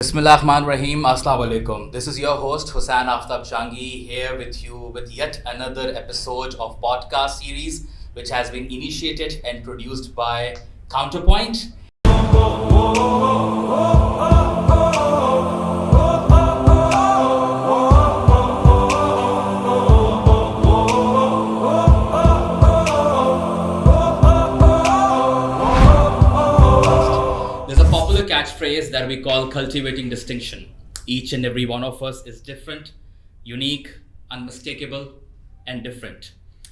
Bismillahirrahmanirrahim. Assalamu alaikum. This is your host Hussain Aftab Shangi here with you with yet another episode of podcast series which has been initiated and produced by Counterpoint. There's a popular catchphrase that we call cultivating distinction. Each and every one of us is different, unique, unmistakable, and different.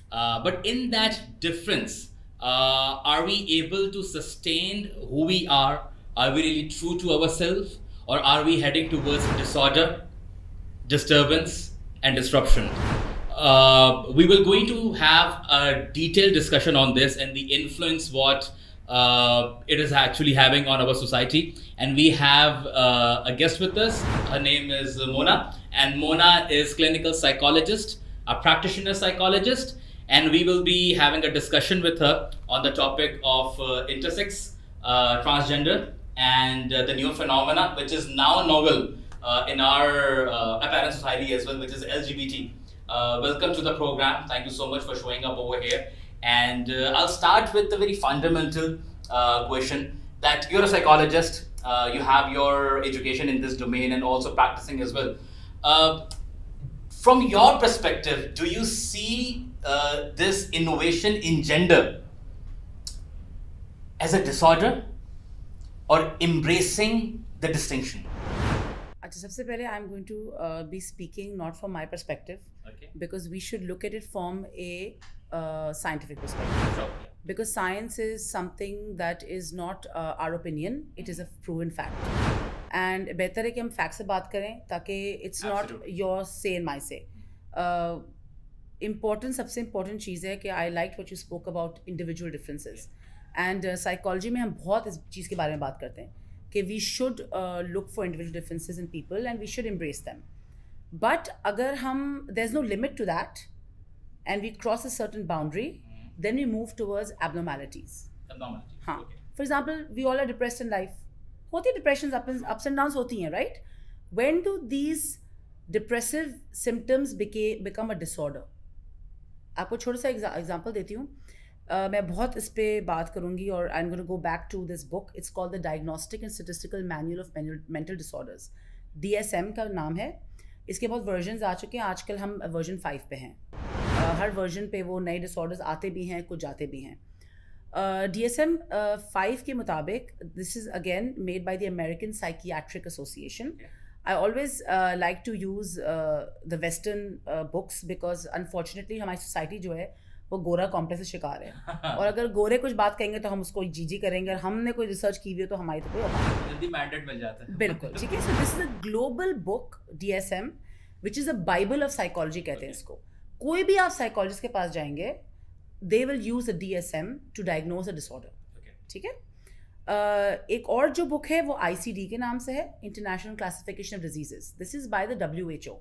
But in that difference, are we able to sustain who we are? Are we really true to ourselves? Or are we heading towards disorder, disturbance, and disruption? We will going to have a detailed discussion on this and the influence what it is actually having on our society. And we have a guest with us. Her name is Mona, and Mona is clinical psychologist, a practitioner psychologist, and we will be having a discussion with her on the topic of intersex, transgender, and the new phenomena which is now novel in our apparent society as well, which is LGBT. Welcome to the program. Thank you so much for showing up over here. And I'll start with the very fundamental question that you're a psychologist, you have your education in this domain and also practicing as well. From your perspective, do you see this innovation in gender as a disorder or embracing the distinction? अच्छा सबसे पहले I am going to be speaking not from my perspective because we should look at it from a scientific perspective because science is something that is not our opinion, it is a proven fact and बेहतर है कि हम fact से बात करें ताकि it's not your say and my say. Important सबसे important चीज़ है कि I liked what you spoke about individual differences and psychology में हम बहुत इस चीज़ के बारे में बात करते हैं कि we should look for individual differences in people and we should embrace them. But अगर हम there's no limit to that and we cross a certain boundary, then we move towards abnormalities. हाँ. Okay. For example, we all are depressed in life. होती है depressions, ups and downs होती हैं, right? When do these depressive symptoms become a disorder? आपको छोटा सा example देती हूँ. मैं बहुत इस पे बात करूँगी और I'm going to go back to this book. It's called the Diagnostic and Statistical Manual of Mental Disorders. DSM का नाम है. इसके बहुत वर्जन्स आ चुके हैं. आजकल हम वर्जन 5 पे हैं. हर वर्जन पे वो नए डिसऑर्डर्स आते भी हैं, कुछ जाते भी हैं. DSM 5 के मुताबिक, this is again made by the American psychiatric association. I always like to use the western books because unfortunately हमारी सोसाइटी जो है वो गोरा कॉम्प्लेक्स से शिकार है और अगर गोरे कुछ बात कहेंगे तो हम उसको जी करेंगे और हमने कोई रिसर्च की हुई हो तो हमारी तो कोई जल्दी मैंडेट मिल जाता है. बिल्कुल ठीक है. So this is a global book DSM which is a Bible of psychology कहते हैं इसको. कोई भी आप साइकोलॉजिस्ट के पास जाएंगे they will use a DSM to diagnose a disorder. ठीक है. एक और जो बुक है वो ICD के नाम से है, international classification of diseases. This is by the WHO.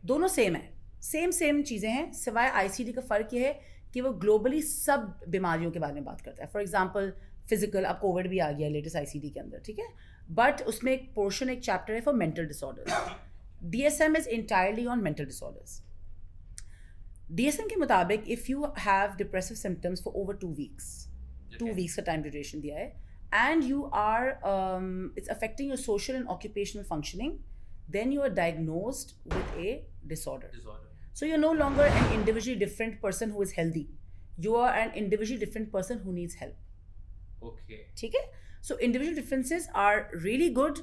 दोनों सेम है, सेम चीज़ें हैं, सिवाय ICD का फ़र्क ये है कि वो ग्लोबली सब बीमारियों के बारे में बात करता है. फॉर एग्जाम्पल फिजिकल, अब कोविड भी आ गया है लेटेस्ट ICD के अंदर, ठीक है. बट उसमें एक पोर्शन, एक चैप्टर है for mental disorders. DSM is entirely on mental disorders. DSM के मुताबिक if you have depressive symptoms for over 2 weeks, 2 weeks का टाइम ड्यूरेशन दिया है, and you are it's affecting your social and occupational functioning, then you are diagnosed with a disorder. So you're no longer an individually different person who is healthy. You are an individually different person who needs help. Okay. ठीक है. So individual differences are really good,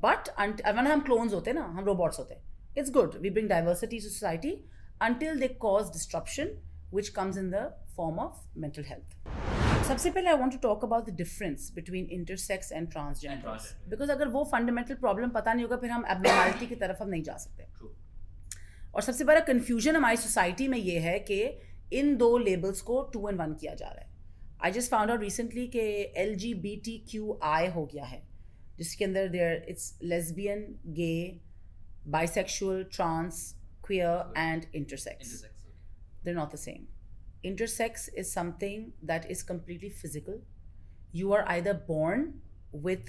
but when हम clones होते हैं ना, हम robots होते हैं, it's good. We bring diversity to society until they cause disruption, which comes in the form of mental health. सबसे पहले I want to talk about the difference between intersex and transgenders. Because अगर वो fundamental problem पता नहीं होगा फिर हम abnormality की तरफ हम नहीं जा सकते. True. और सबसे बड़ा confusion हमारी सोसाइटी में ये है कि इन दो लेबल्स को 2 in 1 किया जा रहा है. I just found out recently कि LGBTQI हो गया है, जिसके अंदर it's lesbian, gay, bisexual, trans, queer and intersex. They're not the same. Intersex is something that is completely physical. You are either born with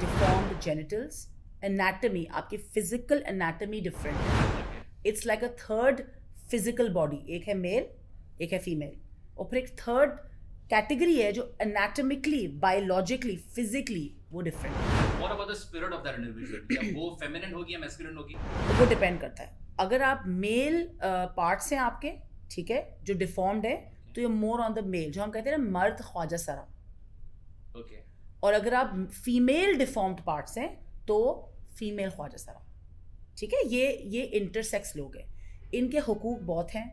deformed genitals anatomy, आपकी physical anatomy different है. It's like a third physical body. एक है mail, एक है female, और फिर एक third category है जो एनाटमिकली, बायोलॉजिकली, फिजिकली वो डिफरेंट है. What about the spirit of that individual? क्या वो feminine होगी या masculine होगी? तो वो डिपेंड करता है. अगर आप मेल पार्ट्स हैं आपके, ठीक है, जो डिफॉर्म्ड है, तो ये मोर ऑन द मेल, जो हम कहते हैं ना मर्द ख्वाजा सरा. Okay. और अगर आप फीमेल डिफॉर्म्ड पार्ट्स हैं तो फीमेल ख्वाजा सरा. ठीक है, ये इंटरसेक्स लोग हैं. इनके हुकूक बहुत हैं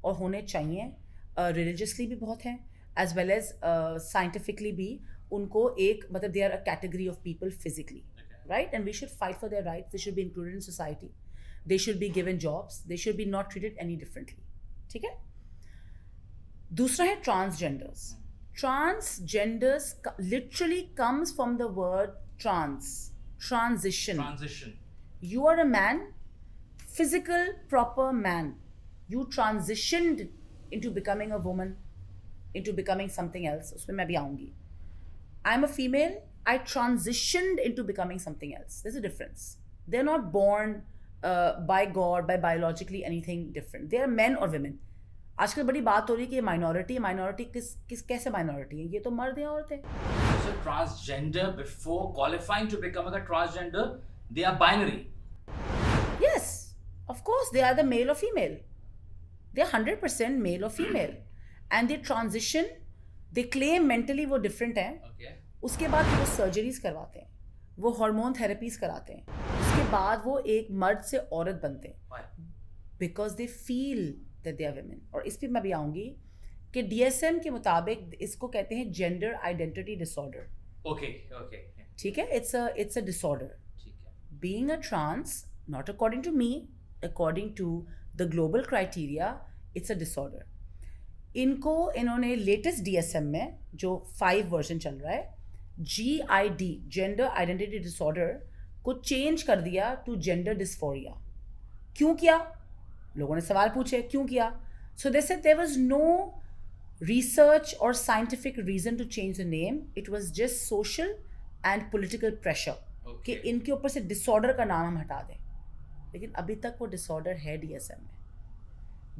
और होने चाहिए. रिलीजियसली भी बहुत हैं, एज वेल एज साइंटिफिकली भी. उनको एक मतलब they are a category of people physically, right, and we should fight for their rights. They should be included in society. They should be given jobs. They should be not treated any differently. ठीक है. दूसरा है transgenders. Transgenders literally comes from the word transition. You are a man, physical, proper man. You transitioned into becoming a woman, into becoming something else. उसमें मैं भी आऊँगी. I'm a female. I transitioned into becoming something else. There's a difference. They're not born by God, by biologically anything different. They are men or women. आजकल बड़ी बात हो रही है कि माइनॉरिटी किस कैसे माइनॉरिटी है. ये तो मर्द हैं, औरत हैं. So transgender, before qualifying to become a transgender, they are binary. Yes, of course they are the male or female. They are 100% male or female, and they transition. They claim mentally वो different हैं. Okay. उसके बाद वो surgeries करवाते हैं, वो hormone therapies कराते हैं. उसके बाद वो एक मर्द से औरत बनते हैं. Why? Because they feel that they are women. और इस पर मैं भी आऊँगी कि DSM के मुताबिक इसको कहते हैं जेंडर आइडेंटिटी डिसऑर्डर. Okay. ठीक है, it's a disorder. ठीक है. Being a trans, not according to me, according to the global criteria, it's a disorder. इन्होंने लेटेस्ट DSM में जो 5 वर्जन चल रहा है, GID, जेंडर आइडेंटिटी डिसऑर्डर, को चेंज कर दिया टू जेंडर डिस्फोरिया. क्यों किया? लोगों ने सवाल पूछे क्यों किया. So they said there was no research और scientific reason to change the name. It was just social and political pressure कि इनके ऊपर से डिसऑर्डर का नाम हम हटा दें. लेकिन अभी तक वो डिसऑर्डर है DSM में.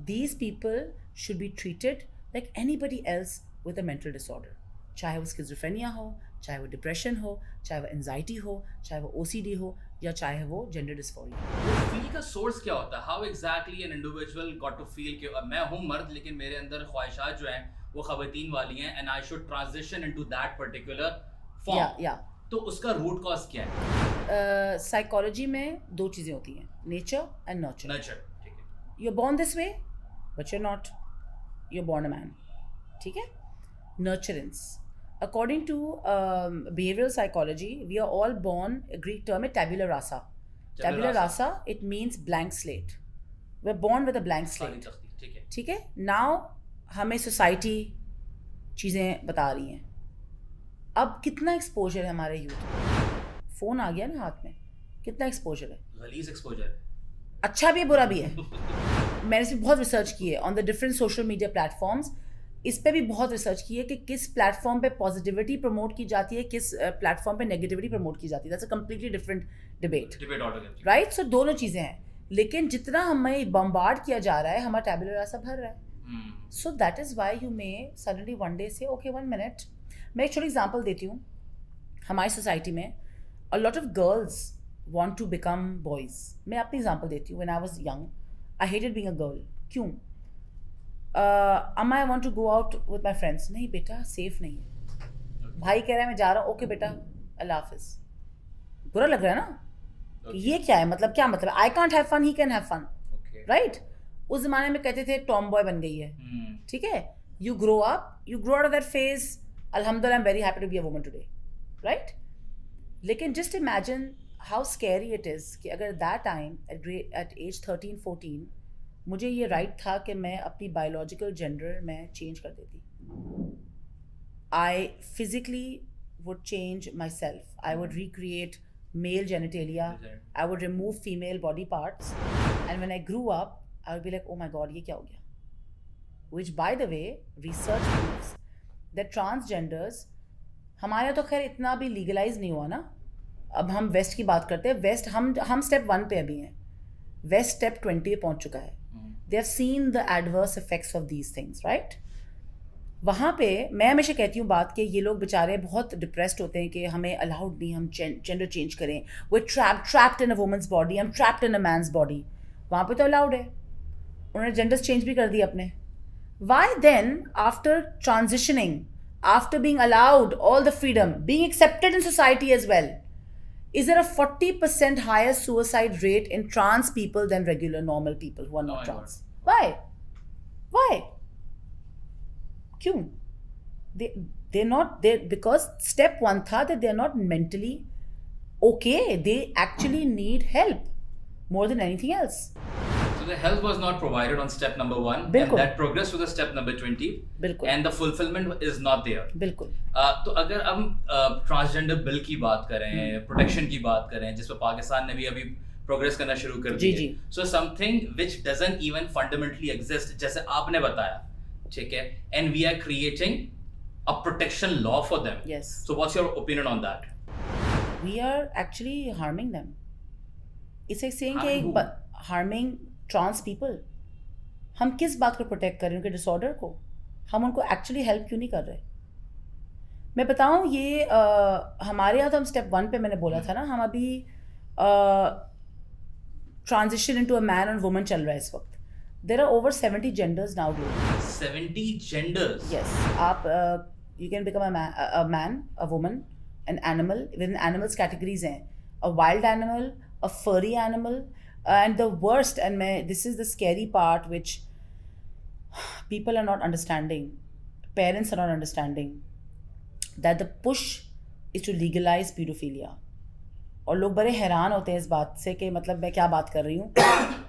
These people should be treated like anybody else with a mental disorder. चाहे वो स्किज़ोफ्रेनिया हो, चाहे वो डिप्रेशन हो, चाहे वो एंजाइटी हो, चाहे वो OCD हो, या चाहे वो जेंडर डिस्फोरिया. वो फील का सोर्स क्या होता है? How exactly an individual got to feel कि मैं हूँ मर्द लेकिन मेरे अंदर ख्वाहिशात जो हैं वो ख़वातीन वाली हैं and I should transition into that particular form. या तो उसका रूट कॉज क्या है? साइकोलॉजी में 2 चीज़ें होती हैं, नेचर एंड नर्चर. नर्चर. ठीक है. You're born this way, but you're not. You're born a man. ठीक है? Nurturance. According to behavioral psychology, we are all born, a Greek term है tabula rasa. Tabula rasa, it means blank slate. We're born with a blank slate. ठीक है. ठीक है? Now हमें society चीज़ें बता रही हैं. अब कितना एक्सपोजर है हमारे यूथ को? फ़ोन आ गया ना हाथ में, कितना एक्सपोजर है? गलीज एक्सपोजर. अच्छा भी है, बुरा भी है. मैंने इस पर बहुत रिसर्च की है on the different social media platforms. इस पे भी बहुत रिसर्च की है कि किस प्लेटफॉर्म पे पॉजिटिविटी प्रमोट की जाती है, किस प्लेटफॉर्म पे नेगेटिविटी प्रमोट की जाती है. That's a completely different debate, right. सो दोनों चीज़ें हैं, लेकिन जितना हमें बम्बार्ड किया जा रहा है हमारा टैबुलर रासा भर रहा है. So that is why you may suddenly one day से ओके 1 मिनट. मैं एक छोटी एग्जाम्पल देती हूँ. हमारी सोसाइटी में a lot of girls want to become boys. मैं अपनी एग्जाम्पल देती हूँ. When I was young, I hated being a girl. क्यों? अम्मा I want to go out with my friends. नहीं बेटा, सेफ नहीं है. भाई कह रहा है मैं जा रहा हूँ. ओके बेटा, अल्लाह हाफिज. बुरा लग रहा है ना? ये क्या है? मतलब क्या मतलब? I can't have fun, he can have fun. Right? उस जमाने में कहते थे टॉम बॉय बन गई है. ठीक है? You grow out of that phase. Alhamdulillah, I'm very happy to be a woman today. Right? लेकिन just imagine how scary it is कि अगर that time at age 13-14 मुझे ये right था कि मैं अपनी biological gender में change कर देती. I physically would change myself. I would recreate male genitalia. I would remove female body parts. And when I grew up, I would be like, oh my God, ये क्या हो गया? Which by the way, research proves that transgenders, हमारे तो खैर इतना भी legalize नहीं हुआ ना. अब हम वेस्ट की बात करते हैं. वेस्ट हम स्टेप 1 पे अभी हैं. वेस्ट स्टेप 20 पे पहुंच चुका है. They have seen the adverse effects of these things, right? वहाँ पे मैं हमेशा कहती हूँ बात कि ये लोग बेचारे बहुत डिप्रेस्ड होते हैं कि हमें अलाउड नहीं, हम जेंडर चेंज करें. वे trapped in a woman's body, हम trapped in a man's body. वहाँ पे तो अलाउड है, उन्होंने जेंडर्स चेंज भी कर दिए अपने. Why then after transitioning, after being allowed all the freedom, being accepted in society as well, is there a 40% higher suicide rate in trans people than regular normal people who are not trans? Why? क्यों? They're not there because step 1 था that they're not mentally okay. They actually need help more than anything else. So the help was not provided on step number 1, बिल्कुल. and that progress to the step number 20, बिल्कुल. and the fulfillment is not there. बिल्कुल. तो अगर हम transgender bill की बात करें, protection की बात करें, जिस पर पाकिस्तान ने भी अभी प्रोग्रेस करना शुरू कर दी है, so something which doesn't even fundamentally exist, जैसे आपने बताया, ठीक है, and we are creating a protection law for them. Yes. So what's your opinion on that? We are actually harming them. It's like saying Harming कि harming trans people. हम किस बात को प्रोटेक्ट कर रहे हैं? उनके डिसऑर्डर को. हम उनको एक्चुअली हेल्प क्यों नहीं कर रहे? मैं बताऊं, ये हमारे यहाँ तो हम स्टेप 1 पे मैंने बोला था ना, हम अभी ट्रांजिशन इनटू अ मैन और वुमन चल रहा है इस वक्त. There are over 70 genders now globally. 70 genders? Yes. आप you can become a man, a woman, an animal. Within animals categories हैं, a wild animal, a furry animal, and the worst, and this is the scary part which people are not understanding, parents are not understanding, that the push is to legalize pedophilia. और लोग बड़े हैरान होते हैं इस बात से कि मतलब मैं क्या बात कर रही हूँ.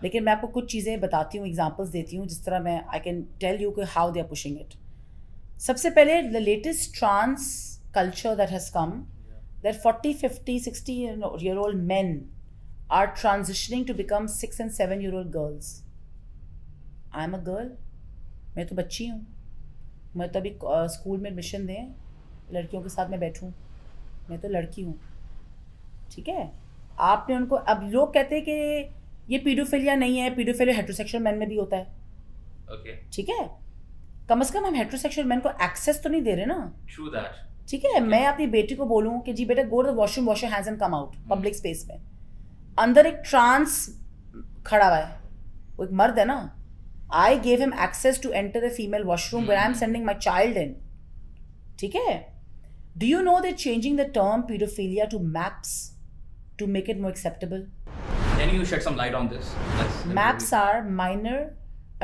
लेकिन मैं आपको कुछ चीज़ें बताती हूँ, एग्जांपल्स देती हूँ, जिस तरह मैं आई कैन टेल यू कि how they are pushing it. सबसे पहले the latest trans culture that has come, that 40, 50, 60-year-old men are transitioning to become 6 and 7-year-old girls. I am a girl. मैं तो बच्ची हूँ. मैं तो अभी स्कूल में एडमिशन दें, लड़कियों के साथ मैं बैठूँ. मैं तो लड़की हूँ, ठीक है. आपने उनको, अब लोग कहते हैं कि ये पीडोफिलिया नहीं है, पीडोफिलिया हेटेरोसेक्सुअल मैन में भी होता है. ओके, ठीक है. कम से कम हम हेटेरोसेक्सुअल मैन को एक्सेस तो नहीं दे रहे ना. True that. ठीक है. मैं अपनी बेटी को बोलूँ कि जी बेटा go to the washroom, wash your hands and come out, public space में. अंदर एक ट्रांस खड़ा हुआ है, वो एक मर्द है ना. I gave him access to enter a female washroom where I am sending my child in. ठीक है. Do you know that changing the term pedophilia to MAPs to make it more acceptable? Can you shed some light on this? MAPS are minor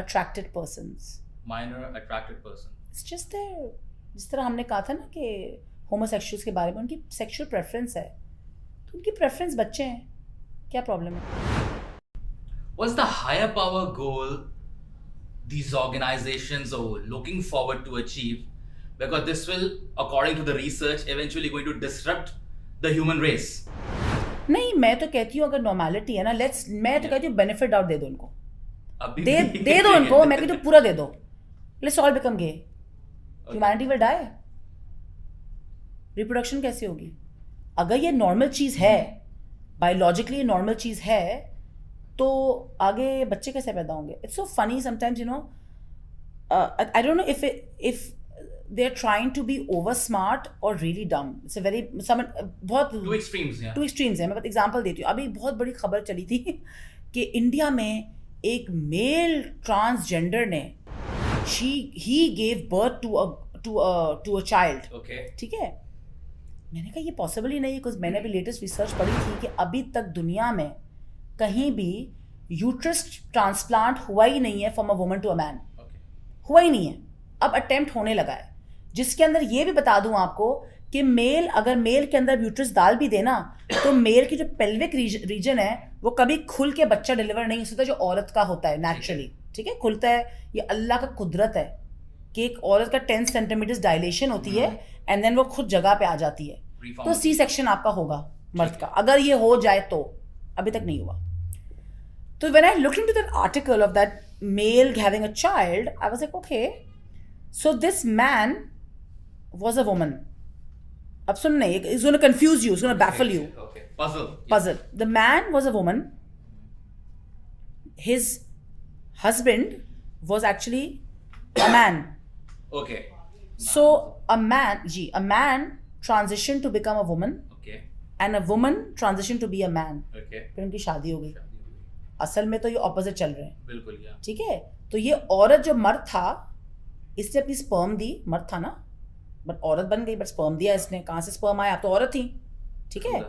attracted persons. Minor attracted person. It's just their, जिस तरह हमने कहा था ना कि homosexuals के बारे में, उनकी sexual preference है, तो उनकी preference बच्चे हैं. क्या problem है? What's the higher power goal these organizations are looking forward to achieve? Because this will, according to the research, eventually going to disrupt the human race. नहीं, मैं तो कहती हूँ अगर नॉर्मेलिटी है ना, मैं तो कहती हूँ बेनिफिट डाउट दे दो उनको. दे दो उनको. मैं कहती हूँ पूरा दे दो. Let's all become gay. Humanity will die. Reproduction कैसे होगी? अगर ये नॉर्मल चीज़ है, बायोलॉजिकली नॉर्मल चीज़ है, तो आगे बच्चे कैसे पैदा होंगे? It's so funny sometimes, you know. I don't know if they are trying to be over smart or really dumb. It's a very बहुत two extremes हैं. मैं एग्जांपल देती हूँ. अभी बहुत बड़ी खबर चली थी कि इंडिया में एक मेल ट्रांसजेंडर ने he gave birth to a child. Okay. ठीक है. मैंने कहा ये पॉसिबल ही नहीं है, बिकॉज मैंने अभी लेटेस्ट रिसर्च पढ़ी थी कि अभी तक दुनिया में कहीं भी यूट्रस ट्रांसप्लांट हुआ ही नहीं है from a woman to a man. हुआ ही नहीं है. अब अटेम्प्ट होने लगा है, जिसके अंदर ये भी बता दूं आपको कि अगर मेल के अंदर यूट्रस डाल भी देना, तो मेल की जो पेल्विक रीजन है वो कभी खुल के बच्चा डिलीवर नहीं हो सकता, जो औरत का होता है नेचुरली. ठीक है. खुलता है. ये अल्लाह का कुदरत है कि एक औरत का 10 सेंटीमीटर डायलेशन होती है एंड देन वो खुद जगह पे आ जाती है. तो सी सेक्शन आपका होगा मर्द का, अगर ये हो जाए तो. अभी तक नहीं हुआ. तो when I look into that article of that male having a child, I was like okay, so this man was a woman. अब सुनने, it's going to confuse you, it's going to baffle you. Okay. Puzzle. The man was a woman. His husband was actually a man. Okay. So a man transitioned to become a woman, Okay. and a woman transitioned to be a man. Okay. फिर उनकी शादी हो गई. असल में तो ये opposite चल रहे हैं. बिल्कुल या. ठीक है. तो ये औरत जो मर्द था, इसने अपनी स्पर्म दी. मर्द था ना, बट औरत बन गई, बट स्पर्म दिया इसने. कहाँ से स्पर्म आया? आप तो औरत थी. ठीक है.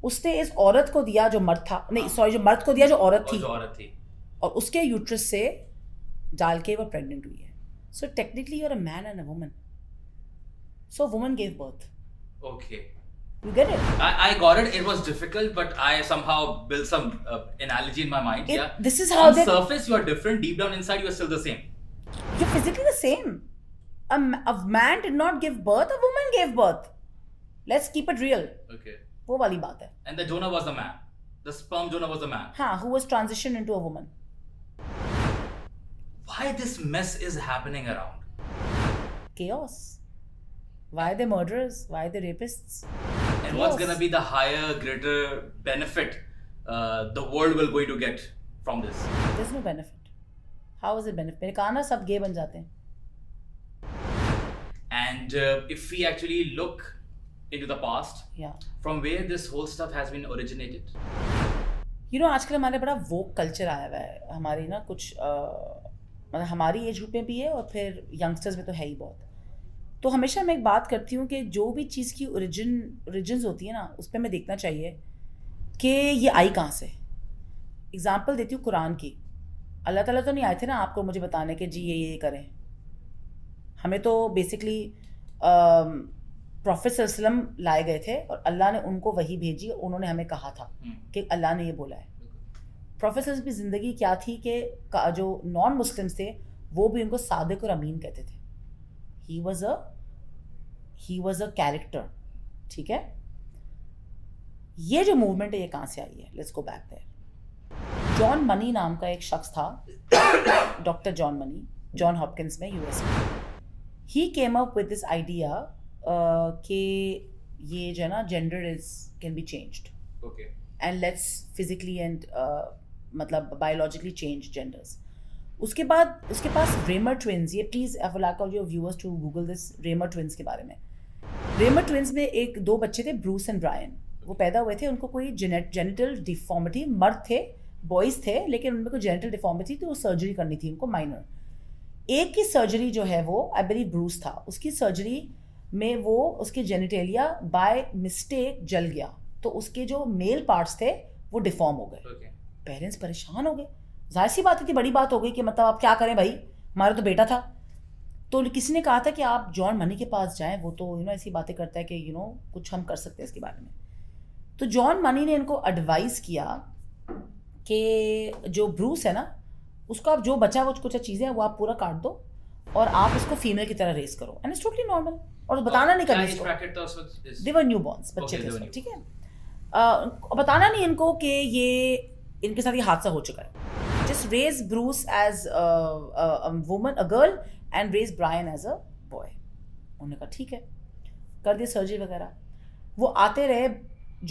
उसने इस औरत को दिया जो मर्द था, नहीं सॉरी, जो मर्द को दिया जो औरत थी, और उसके यूट्रस से डाल के वो प्रेग्नेंट हुई है. So technically you're a man and a woman. So woman gave birth. Okay. You get it? I got it. It was difficult, but I somehow built some analogy in my mind. Yeah. This is how on surface you are different. Deep down inside you are still the same. You're physically the same. A man did not give birth. A woman gave birth. Let's keep it real. Okay. वो वाली बात है. And the donor was the man. The sperm donor was the man. हाँ, who was transitioned into a woman. Why this mess is happening around? Chaos. Why are they murderers? Why are they rapists? And what's gonna be the higher, greater benefit the world will going to get from this? There's no benefit. How is it benefit? मैंने कहा ना, सब gay बन जाते हैं. And if we actually look into the past, Yeah. from where this whole stuff has been originated? You know, आजकल हमारे बड़ा woke culture आया हुआ है. हमारी ना कुछ मतलब हमारी एज ग्रुप में भी है, और फिर यंगस्टर्स में तो है ही बहुत. तो हमेशा मैं एक बात करती हूँ कि जो भी चीज़ की ओरिजिन्स होती है ना, उस पर हमें देखना चाहिए कि ये आई कहाँ से. एग्जाम्पल देती हूँ कुरान की. अल्लाह ताला तो नहीं आए थे ना आपको मुझे बताने कि जी ये करें. हमें तो बेसिकली प्रॉफिट सल्लल्लाहु अलैहि वसल्लम लाए गए थे, और अल्लाह ने उनको वही भेजी. उन्होंने हमें कहा था कि अल्लाह ने ये बोला है. प्रॉफिट सल्लल्लाहु अलैहि वसल्लम की ज़िंदगी क्या थी कि जो नॉन मुस्लिम्स थे वो भी उनको सादिक और अमीन कहते थे. He was a character. ठीक है. ये जो मूवमेंट है ये कहाँ से आई है? Let's go back there. John money नाम का एक शख्स था, doctor John money, John Hopkins में यूएस में. He came up with this idea कि ये जो है ना gender can be changed. Okay. And let's physically and मतलब biologically change genders. उसके बाद उसके पास रेमर ट्विंस, ये please I would like all your viewers to google this Reimer twins के बारे में. रेमर ट्विंस में दो बच्चे थे, ब्रूस एंड ब्रायन. वो पैदा हुए थे, उनको कोई जेनिटल डिफॉर्मिटी, मर्द थे, बॉयज़ थे, लेकिन उनमें कोई जेनिटल डिफॉर्मिटी थी, तो सर्जरी करनी थी उनको माइनर. एक की सर्जरी जो है वो आई बिलीव ब्रूस था. उसकी सर्जरी में वो उसके जेनिटेलिया बाय मिस्टेक जल गया, तो उसके जो मेल पार्ट्स थे वो डिफॉर्म हो गए. पेरेंट्स परेशान हो गए. जाहिर सी बात थी, बड़ी बात हो गई कि मतलब आप क्या करें भाई, हमारा तो बेटा था. तो किसी ने कहा था कि आप जॉन मनी के पास जाएं, वो तो ऐसी बातें करता है कि कुछ हम कर सकते हैं इसके बारे में. तो जॉन मनी ने इनको एडवाइस किया कि जो ब्रूस है ना, उसको आप जो बचा वो कुछ चीज़ें हैं वो आप पूरा काट दो, और आप उसको फीमेल की तरह रेस करो. And it's totally normal. और बताना नहीं करना इसको. दे वर न्यू बॉर्न्स, बच्चे थे उसमें. ठीक है. बताना नहीं इनको कि ये इनके साथ ये हादसा हो चुका है. Just raise Bruce as a woman, a girl, and raise Brian as a boy. उन्होंने कहा ठीक है, कर दिया सर्जरी वगैरह. वो आते रहे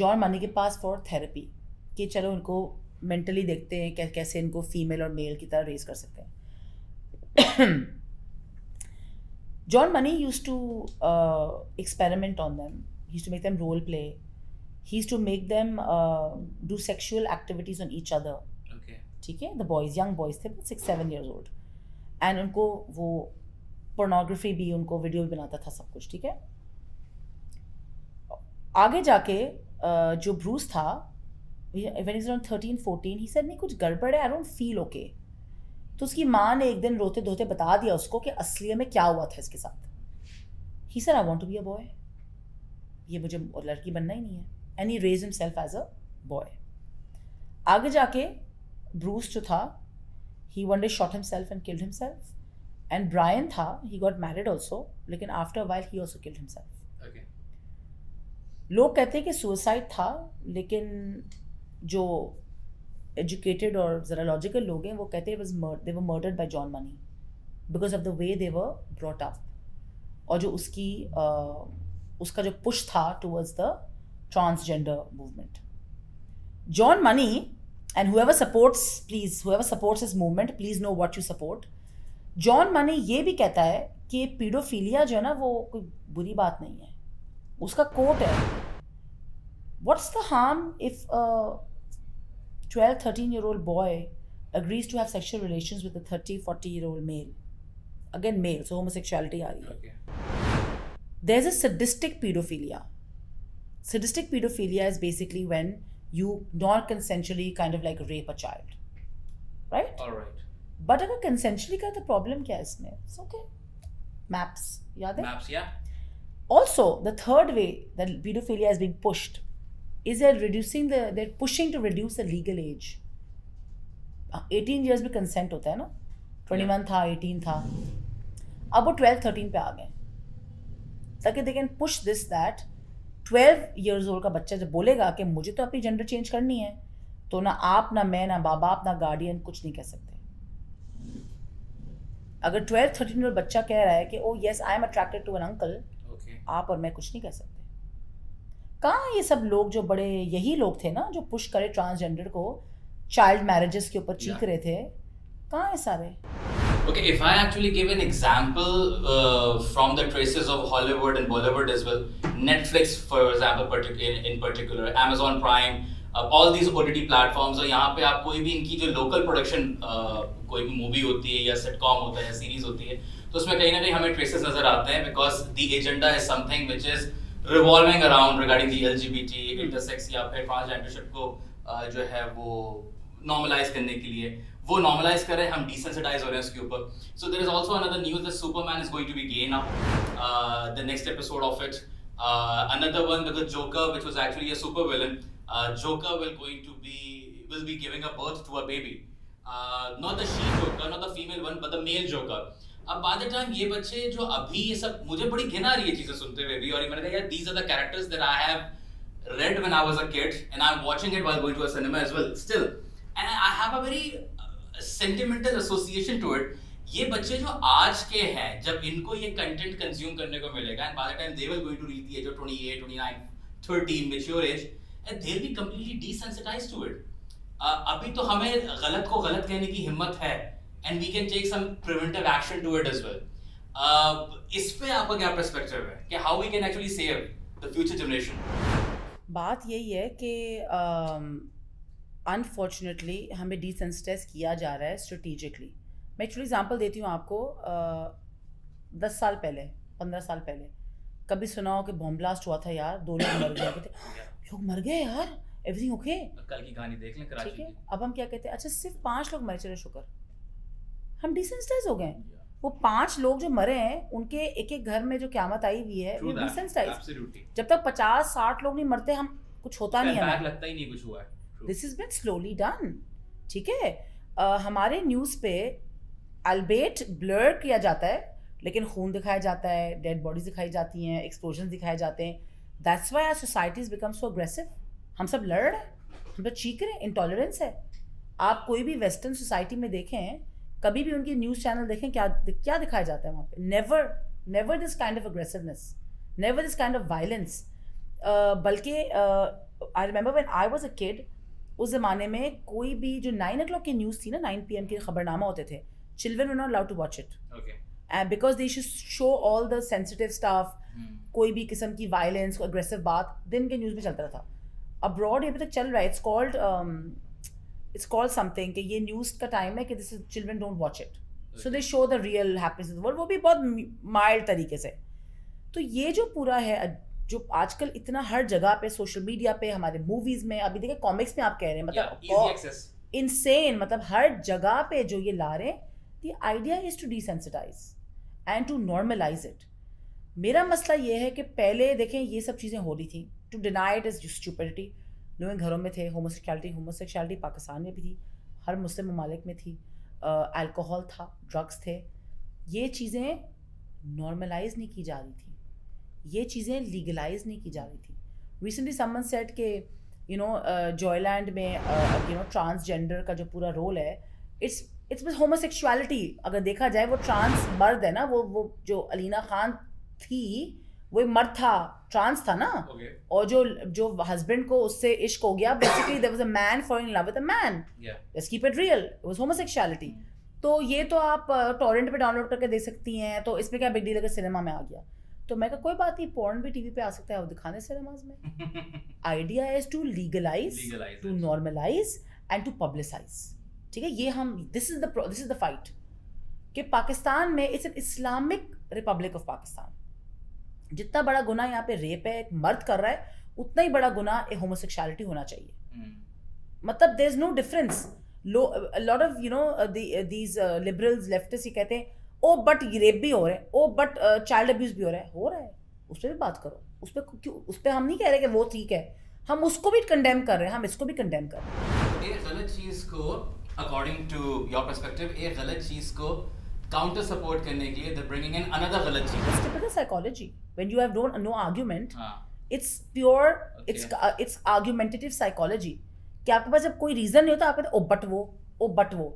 जॉन मनी के पास फॉर थेरेपी कि चलो इनको मेंटली देखते हैं कैसे इनको फीमेल और मेल की तरह रेस कर सकते हैं. John Money used to experiment on them. He used to make them role play. He used to make them do sexual activities on each other. ठीक है. द बॉयज़, यंग बॉयज़ थे, 6-7 years old. And उनको वो pornography भी, उनको video भी बनाता था, सब कुछ. ठीक है. आगे जाके जो ब्रूस था, when he was around 13-14, he said नहीं कुछ गड़बड़ है, आई डोंट फील ओके. तो उसकी माँ ने एक दिन रोते धोते बता दिया उसको कि असली में क्या हुआ था इसके साथ. He said I want to be a boy, ये मुझे लड़की बनना ही नहीं है. And he raised himself as a boy. आगे जाके ब्रूस जो था, he one day shot himself and killed himself. And Brian था, he got married also, लेकिन after a while he also killed himself. Okay. लोग कहते हैं कि suicide था, लेकिन जो educated और ज़रा logical लोग हैं वो कहते हैं they were murdered by John Money because of the way they were brought up. और जो उसका जो push था towards the transgender movement. John Money, and whoever supports his movement, please know what you support. John Money ये भी कहता है कि पीडोफिलिया जो है ना वो कोई बुरी बात नहीं है. उसका कोट है, what's the harm if a 12-13-year-old boy agrees to have sexual relations with a 30-40-year-old male? Again, male, so homosexuality आ रही है. Okay. There's a sadistic pedophilia. Sadistic pedophilia is basically when you non-consensually kind of like rape a child, right? All right. But अगर consensually का तो problem क्या है इसमें? It's okay. Maps, याद है? Maps, yeah. Also, the third way that pedophilia is being pushed is they're pushing to reduce the legal age. 18 years में consent होता है ना? 21 था, 18 था. अब वो 12-13 पे आ गए. ताकि they can push this that 12 years old का बच्चा जब बोलेगा कि मुझे तो अपनी जेंडर चेंज करनी है, तो ना आप, ना मैं, ना माँ बाप, ना गार्डियन कुछ नहीं कह सकते. अगर 12-13 year old बच्चा कह रहा है कि oh yes I am attracted to an uncle, आप और मैं कुछ नहीं कह सकते. कहाँ ये सब लोग जो बड़े यही लोग थे ना जो पुश करे ट्रांसजेंडर को, चाइल्ड मैरिजेस के ऊपर चीख रहे थे, कहाँ है सारे? Okay, if I actually give an example from the traces of Hollywood and Bollywood as well, Netflix, for example, in particular, Amazon Prime, all these OTT platforms, और यहाँ पे आप कोई भी इनकी जो local production कोई भी मूवी होती है या सिटकॉम होता है या सीरीज होती है, तो उसमें कहीं ना कहीं हमें ट्रेसेस नजर आते हैं, because the agenda is something which is revolving around regarding the LGBT, intersex या फिर transgendership को जो है वो normalize करने के लिए वो normalize कर रहे हैं, हम desensitize हो रहे हैं उसके ऊपर. So there is also another news that Superman is going to be gay now, the next episode of it. Another one because Joker, which was actually a super villain, Joker will be giving a birth to a baby. Not the she Joker, not the female one, but the male Joker. अब by the time ये बच्चे जो अभी ये सब, मुझे बड़ी घिन आ रही है चीजें सुनते हुए भी, और मैंने कहा यार these are the characters that I have read when I was a kid and I'm watching it while going to a cinema as well still, and I have a very sentimental association to it. ये बच्चे जो आज के हैं, जब इनको ये content consume करने को मिलेगा, and by the time they will going to reach the age of 28, 29, 30 mature age, and they'll be completely desensitized to it. अभी तो हमें गलत को गलत कहने की हिम्मत है, and we can take some preventive action to it as well. इस पे आपका क्या पर्सपेक्टिव है कि how we can actually save the future generation? बात यही है कि अनफॉर्चुनेटली हमें डिसेंसिटाइज किया जा रहा है स्ट्रेटेजिकली. मैं एक्चुअली एग्जांपल देती हूँ आपको. 10 साल पहले, 15 साल पहले कभी सुना हो कि बॉम्ब ब्लास्ट हुआ था यार, 2 लोग मर गए थे, लोग मर गए यार, एवरीथिंग ओके, कल की कहानी देख लें कराची की. ठीक है, अब हम क्या कहते हैं, अच्छा सिर्फ 5 लोग मरे, चलो शुक्र, हम डिसेंसिटाइज हो गए. वो 5 लोग जो मरे हैं उनके एक एक घर में जो क़यामत आई हुई है, वो डिसेंसिटाइज. जब तक 50-60 लोग नहीं मरते हम कुछ होता नहीं है, लगता ही नहीं कुछ हुआ है. This is been slowly done. ठीक है, हमारे न्यूज़ पे अल्बेट ब्लर किया जाता है, लेकिन खून दिखाया जाता है, डेड बॉडीज दिखाई जाती हैं, एक्सप्लोजन दिखाए जाते हैं. That's why our society is become so aggressive. हम सब लड़ रहे हैं, हम तो चीख रहे हैं, इंटॉलरेंस है. आप कोई भी वेस्टर्न सोसाइटी में देखें, कभी भी उनकी न्यूज़ चैनल देखें, क्या दिखाया जाता है वहाँ पे? Never this kind of aggressiveness, never this kind of violence. बल्कि I remember when I was a kid, उस ज़माने में कोई भी जो 9 o'clock की न्यूज़ थी ना, 9 PM के खबरनामा होते थे, children were not allowed to watch it. Okay. And because they should show all the sensitive stuff, कोई भी किस्म की वायलेंस, अग्रेसिव बात दिन के न्यूज़ में चलता था. अब्रॉड ये अभी तक चल रहा है. It's called something कि ये न्यूज़ का टाइम है कि this is children don't watch it. So they show the real happiness of the world, वो भी बहुत माइल्ड तरीके से. तो ये जो पूरा है, जो आजकल इतना हर जगह पे, सोशल मीडिया पे, हमारे मूवीज में, अभी देखिए कॉमिक्स में आप कह रहे हैं, मतलब इनसेन, मतलब हर जगह पे जो ये ला रहे हैं. The idea is to desensitize and to normalize it. मेरा मसला ये है कि पहले देखें ये सब चीज़ें हो रही थी, to deny it is stupidity. लोग घरों में थे, होमोसेक्सुअलिटी पाकिस्तान में भी थी, हर मुस्लिम ममालिक में थी, अल्कोहल था, ड्रग्स थे. ये चीज़ें नॉर्मलाइज नहीं की जा रही थी, ये चीज़ें लीगलाइज नहीं की जा रही थी. रिसेंटली समवन सेड कि जॉयलैंड में ट्रांसजेंडर का जो पूरा रोल है, इट्स होमोसेक्सुअलिटी. अगर देखा जाए वो ट्रांस मर्द है ना, वो जो अलीना खान थी वो एक मर्द था, ट्रांस था ना, Okay. और जो हस्बैंड को उससे इश्क हो गया, basically there was a man falling in love with a man, Yeah. Let's keep it real, it was homosexuality. तो ये तो आप टॉरेंट पे डाउनलोड करके देख सकती हैं, तो इसमें क्या बिग डील अगर सिनेमा में आ गया। तो मैं कहा कोई बात नहीं, पोर्न भी टीवी पे आ सकता है, वो दिखाने सिनेमाज में। Idea is to legalize, Legalize to it. Normalize and to publicize. ठीक है, ये हम दिस इज द फाइट कि पाकिस्तान में it's an Islamic Republic of Pakistan. जितना बड़ा गुना यहाँ पे रेप है, एक मर्द कर रहा है, उतना ही बड़ा गुना एक होमोसेक्सुअलिटी होना चाहिए। मतलब there is no difference. Lot of these liberals leftist ये कहते हैं ओ बट रेप भी हो रहा है, ओ बट चाइल्ड अब्यूज भी हो रहा है, उस पर भी बात करो। उस पर क्यों, उस पर हम नहीं कह रहे कि वो ठीक है, हम उसको भी कंडेम कर रहे हैं, हम इसको भी कंडेम कर रहे हैं। एक गलत चीज को अकॉर्डिंग टू योर पर्सपेक्टिव, एक गलत चीज को काउंटर सपोर्ट करने के लिए दे ब्रिंगिंग इन अनदर गलत चीज। It's typical psychology. When you have no argument, हाँ. it's pure, Okay. it's argumentative psychology. कि आपके पास जब कोई रीजन नहीं होता, आप कहते ओ बट वो,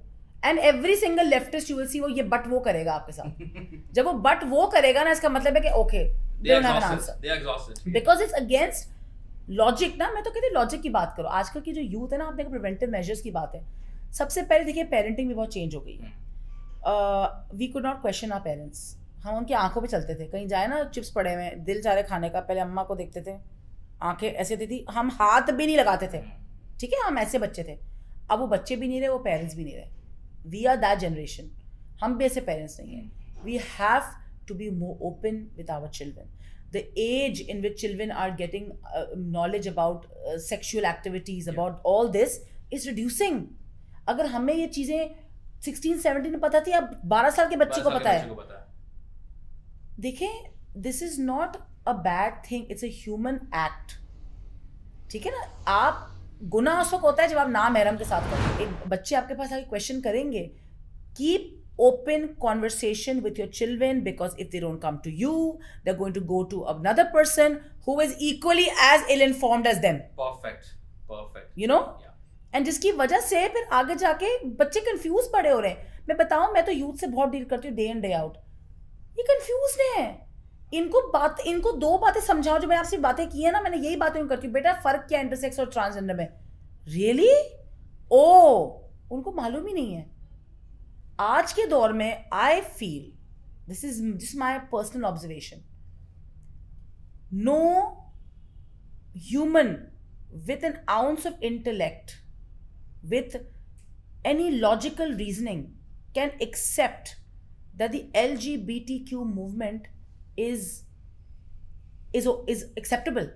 and every single leftist you will see वो ये बट वो करेगा आपके साथ। जब वो बट वो करेगा ना, इसका मतलब है कि okay, They are exhausted. They are exhausted. Because it's against logic ना। मैं तो कहती हूँ लॉजिक की बात करो। आजकल की जो यूथ है ना, आपने प्रिवेंटिव मेजर्स की बात है। सबसे पहले देखिए, पेरेंटिंग भी बहुत चेंज हो गई है। We could not question our parents. हम उनकी आंखों पे चलते थे, कहीं जाए ना चिप्स पड़े हुए, दिल चाह रहे खाने का, पहले अम्मा को देखते थे, आंखें ऐसे थी, हम हाथ भी नहीं लगाते थे। ठीक है, हम ऐसे बच्चे थे। अब वो बच्चे भी नहीं रहे, वो पेरेंट्स भी नहीं रहे। वी आर दैट जनरेशन, हम भी ऐसे पेरेंट्स नहीं हैं। We have to be more open with our children. The age in which children are getting knowledge about sexual activities, about all this is reducing. अगर हमें ये चीज़ें 16-17 में पता थी, अब 12 साल के बच्चे को पता है। देखें, this is not a bad thing, it's a human act. ठीक है ना, आप गुनाह उस वक्त होता है जब आप नामहरम के साथ करें। एक बच्चे आपके पास आके क्वेश्चन करेंगे, keep open conversation with your children, because if they don't come to you, they're going to go to another person who is equally as ill informed as them. Perfect. You know? Yeah. And जिसकी वजह से फिर आगे जाके बच्चे confuse पड़े हो रहे हैं। मैं बताऊं, मैं तो यूथ से बहुत डील करती हूँ डे इन डे आउट। ये कंफ्यूज है। इनको दो बातें समझाओ, जो मैंने आपसे बातें की है ना, मैंने यही बातें करती हूँ, बेटा फर्क क्या इंटरसेक्स और ट्रांसजेंडर में। रियली? उनको मालूम ही नहीं है। आज के दौर में I feel, this is my personal observation, no human with an ounce of intellect, with any logical reasoning can accept that the LGBTQ movement is acceptable,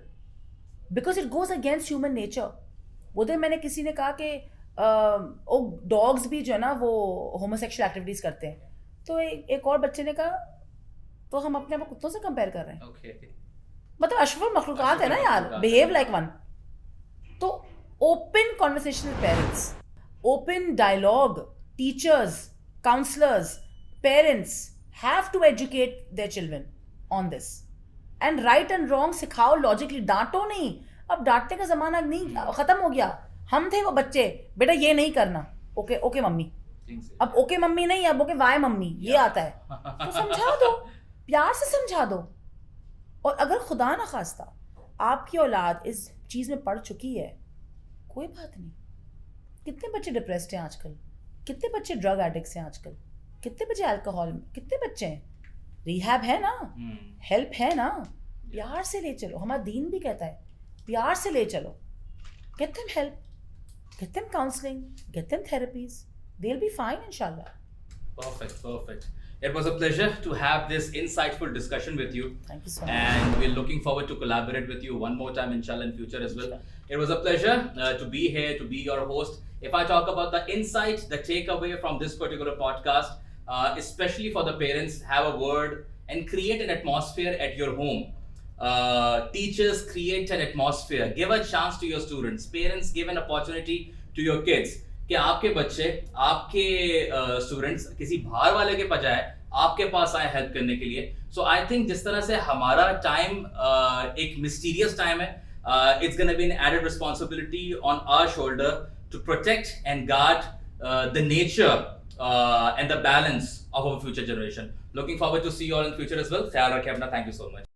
because it goes against human nature. वो दिन मैंने किसी ने कहा कि dogs भी जो है ना वो होमोसेक्सुअल एक्टिविटीज करते हैं, तो एक और बच्चे ने कहा तो हम अपने आप को कुत्तों से कंपेयर कर रहे हैं। Okay. मतलब अशरफुल मखलूकात है ना यार, बिहेव लाइक वन। तो open conversation with parents, open dialogue, teachers, counsellors, parents have to educate their children on this, and right and wrong सिखाओ लॉजिकली, डांटो नहीं। अब डांटने का जमाना नहीं, खत्म हो गया। हम थे वो बच्चे, बेटा ये नहीं करना, ओके मम्मी, अब ओके मम्मी नहीं, अब ओके वाई मम्मी, ये आता है। तो समझा दो, प्यार से समझा दो। और अगर खुदा ना खास्ता आपकी औलाद इस चीज़ में पढ़ चुकी है, कोई बात नहीं। कितने बच्चे डिप्रेस्ड हैं आजकल, कितने बच्चे ड्रग एडिक्ट्स हैं आजकल, कितने बच्चे अल्कोहल में, कितने बच्चे हैं, रिहैब है ना, हेल्प है ना। प्यार से ले चलो, हमारा दीन भी कहता है प्यार से ले चलो। Get them help, get them counseling, get them therapies. They'll be fine, inshallah. Perfect. It was a pleasure to have this insightful discussion with you. Thank you so much. And we're looking forward to collaborate with you one more time, inshallah, in future as well. It was a pleasure to be here, to be your host. If I talk about the insight, the takeaway from this particular podcast, especially for the parents, have a word and create an atmosphere at your home. Teachers, create an atmosphere, give a chance to your students. Parents, give an opportunity to your kids कि आपके बच्चे, आपके students किसी बाहर वाले के बजाय आपके पास आए हेल्प करने के लिए। सो आई थिंक जिस तरह से हमारा टाइम एक मिस्टीरियस टाइम है, it's going to be an added responsibility on our shoulder to protect and guard the nature and the balance of our future generation. Looking forward to see you all in future as well. ख्याल रखें अपना. Thank you so much.